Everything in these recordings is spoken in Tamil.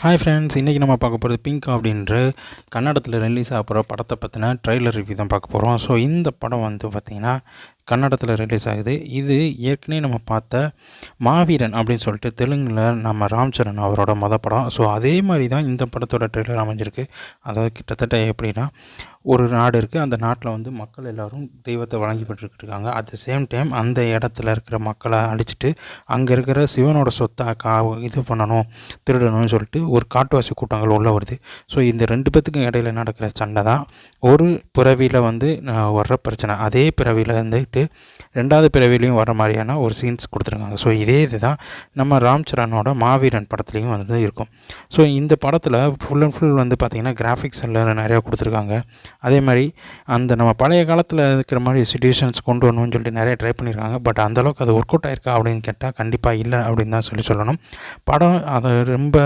ஹாய் ஃப்ரெண்ட்ஸ், இன்றைக்கி நம்ம பார்க்க போகிறது பிங்க் அப்படின்ற கன்னடத்தில் ரிலீஸ் ஆக போகிற படத்தை பற்றின ட்ரெய்லர் ரிவ்யூ தான் பார்க்க போகிறோம். ஸோ இந்த படம் வந்து பார்த்திங்கன்னா கன்னடத்தில் ரிலீஸ் ஆகுது. இது ஏற்கனவே நம்ம பார்த்த மாவீரன் அப்படின்னு சொல்லிட்டு தெலுங்கில் நம்ம ராம் சரண் அவரோட படம். ஸோ அதே மாதிரி தான் இந்த படத்தோட ட்ரெய்லர் அமைஞ்சிருக்கு. அதாவது கிட்டத்தட்ட எப்படின்னா, ஒரு நாடு இருக்குது, அந்த நாட்டில் வந்து மக்கள் எல்லோரும் தெய்வத்தை வழங்கிப்பட்டுருக்காங்க. அட் த சேம் டைம் அந்த இடத்துல இருக்கிற மக்களை அழிச்சிட்டு அங்கே இருக்கிற சிவனோட சொத்தை இது பண்ணணும், திருடணும்னு சொல்லிட்டு ஒரு காட்டுவாசி கூட்டங்கள் உள்ளே வருது. ஸோ இந்த ரெண்டு பேத்துக்கும் இடையில் நடக்கிற சண்டை தான் ஒரு பிறவியில் வந்து வர்ற பிரச்சனை. அதே பிறவியில் வந்துட்டு ரெண்டாவது பிறவிலையும் வர மாதிரியான ஒரு சீன்ஸ் கொடுத்துருக்காங்க. ஸோ இதே தான் நம்ம ராம் சரணோட மாவீரன் படத்துலேயும் வந்து இருக்கும். ஸோ இந்த படத்தில் ஃபுல் அண்ட் ஃபுல் வந்து பார்த்திங்கன்னா கிராஃபிக்ஸ் எல்லாம் நிறையா கொடுத்துருக்காங்க. அதே மாதிரி அந்த நம்ம பழைய காலத்தில் இருக்கிற மாதிரி சிச்சுவேஷன்ஸ் கொண்டு வரணும்னு சொல்லிட்டு நிறைய ட்ரை பண்ணியிருக்காங்க. பட் அந்தளவுக்கு அது ஒர்க் அவுட் ஆயிருக்கா அப்படின்னு கேட்டால் கண்டிப்பாக இல்லை அப்படின்னு தான் சொல்லணும். படம் அதை ரொம்ப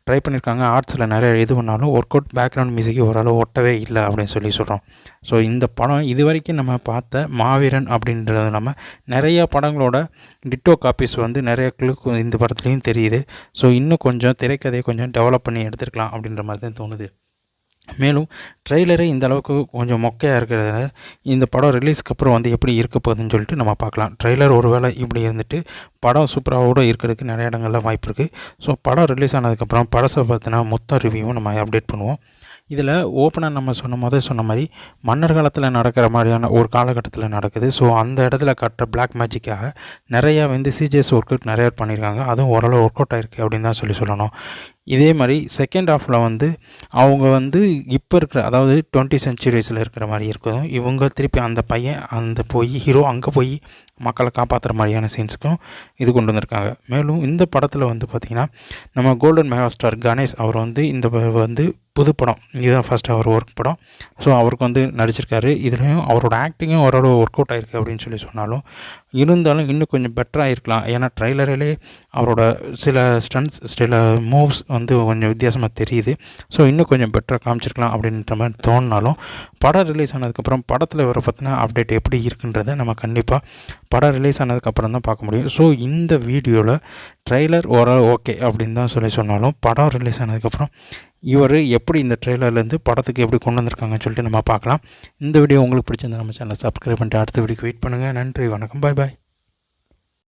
ட்ரை பண்ணியிருக்காங்க. ஆர்ட்ஸில் நிறைய இது பண்ணாலும் ஒர்க் அவுட் பேக்ரவுண்ட் மியூசிக் ஓரளவு ஒட்டவே இல்லை அப்படின்னு சொல்கிறோம். ஸோ இந்த படம் இது வரைக்கும் நம்ம பார்த்த மாவீரன் அப்படின்றது இல்லாமல் நிறையா படங்களோட டிட்டோ காப்பீஸ் வந்து நிறைய கிளுக்கு இந்த படத்துலேயும் தெரியுது. ஸோ இன்னும் கொஞ்சம் திரைக்கதையை கொஞ்சம் டெவலப் பண்ணி எடுத்துருக்கலாம் அப்படின்ற மாதிரி தான் தோணுது. மேலும் ட்ரெய்லரே இந்த அளவுக்கு கொஞ்சம் மொக்கையாக இருக்கிறதுனால இந்த படம் ரிலீஸ்க்கு அப்புறம் வந்து எப்படி இருக்க போகுதுன்னு சொல்லிட்டு நம்ம பார்க்கலாம். ட்ரெய்லர் ஒரு வேளை இப்படி இருந்துட்டு படம் சூப்பராக இருக்கிறதுக்கு நிறைய இடங்களில் வாய்ப்பு இருக்குது. ஸோ படம் ரிலீஸ் ஆனதுக்கப்புறம் படத்தை பார்த்தினா மொத்த ரிவ்யூவும் நம்ம அப்டேட் பண்ணுவோம். இதில் ஓப்பனாக நம்ம சொன்ன மாதிரி மன்னர் காலத்தில் நடக்கிற மாதிரியான ஒரு காலகட்டத்தில் நடக்குது. ஸோ அந்த இடத்துல கட்டுற பிளாக் மேஜிக்காக நிறையா வந்து சிஜிஎஸ் ஒர்க் அவுட் நிறையா பண்ணியிருக்காங்க. அதுவும் ஓரளவு ஒர்க் அவுட் ஆகிருக்கு அப்படின்னு தான் சொல்லணும். இதே மாதிரி செகண்ட் ஹாஃபில் வந்து அவங்க வந்து இப்போ இருக்கிற, அதாவது 20th centuries இருக்கிற மாதிரி இருக்கும். இவங்க திருப்பி அந்த பையன் ஹீரோ அங்கே போய் மக்களை காப்பாற்றுற மாதிரியான சீன்ஸுக்கும் இது கொண்டு வந்திருக்காங்க. மேலும் இந்த படத்தில் வந்து பார்த்திங்கன்னா நம்ம கோல்டன் மெகா ஸ்டார் கணேஷ் அவர் வந்து இந்த வந்து புது படம், இதுதான் ஃபஸ்ட் அவர் ஒர்க் படம். ஸோ அவருக்கு வந்து நடிச்சிருக்காரு. இதுலேயும் அவரோட ஆக்டிங்கும் ஓரளவு ஒர்க் அவுட் ஆகிருக்கு அப்படின்னு சொன்னாலும் இருந்தாலும் இன்னும் கொஞ்சம் பெட்டராக இருக்கலாம். ஏன்னா ட்ரைலரிலே அவரோட சில ஸ்டன்ட்ஸ் சில மூவ்ஸ் வந்து கொஞ்சம் வித்தியாசமாக தெரியுது. ஸோ இன்னும் கொஞ்சம் பெட்டராக காமிச்சிருக்கலாம் அப்படின்ற மாதிரி தோணினாலும் படம் ரிலீஸ் ஆனதுக்கப்புறம் படத்தில் வர பார்த்தினா அப்டேட் எப்படி இருக்குன்றதை நம்ம கண்டிப்பாக படம் ரிலீஸ் ஆனதுக்கப்புறம் தான் பார்க்க முடியும். ஸோ இந்த வீடியோவில் ட்ரெய்லர் ஓரளவு ஓகே அப்படின்னு தான் சொன்னாலும் படம் ரிலீஸ் ஆனதுக்கப்புறம் இவர் எப்படி இந்த ட்ரெய்லர்லேருந்து படத்துக்கு எப்படி கொண்டு வந்திருக்காங்கன்னு சொல்லிட்டு நம்ம பார்க்கலாம். இந்த வீடியோ உங்களுக்கு பிடிச்சிருந்தா நம்ம சேனலை சப்ஸ்கிரைப் பண்ணிட்டு அடுத்த வீடியோக்கு வெயிட் பண்ணுங்கள். நன்றி, வணக்கம், பாய் பாய்.